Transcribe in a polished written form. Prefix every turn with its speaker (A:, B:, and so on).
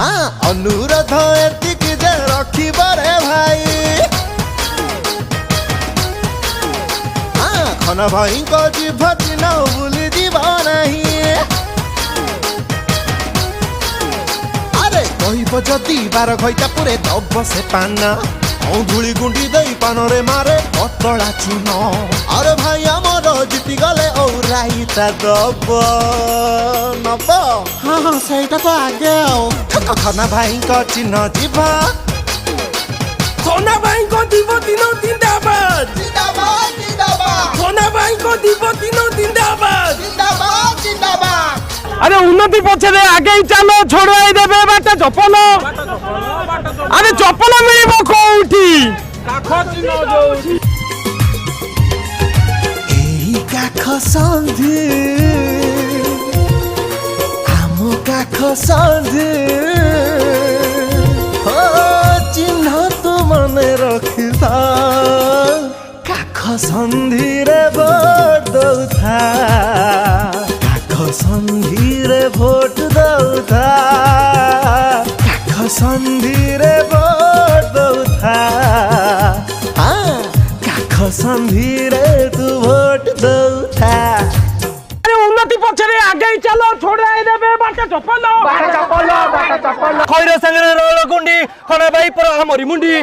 A: अनुरोध एतिक जे रखिब रे भाई खन भाई को जीभ दिन भूली जीव नहीं अरे कहब जदि बार खैता पुरे दब से पान धूली गुंडी दई पान रे मारे पतला चून अरे भाई आमर जीति गले औराइता दब नब हाँ सहीटा तो आगे खना भाई को चिन्ह जीभ
B: खना भाई को जीव दिन जिंदाबाद
A: जिंदाबाद जिंदाबाद
B: खना भाई को जीव दिन जिंदाबाद
A: जिंदाबाद जिंदाबाद
B: अरे उन्नति पछे आगे चलो छोड़ाई देबे बाटा चपल अरे चपल मिलिबो कोउठी काख चिन्ह जोउठी
A: एही काख संधि आमो काख संधि हो चिन्ह तो मने रखिथा काख संधि रे भोट दउथा काख संधि रे भोट दउथा काख संधि रे भोट दउथा काख संधि रे तू भोट दउथा
B: अरे उन्नति पछे आगे चलो छोड़ाई देबे बाटा चपल खैर संगे रोल गुंडी खना भाई पर हमरी मुंडी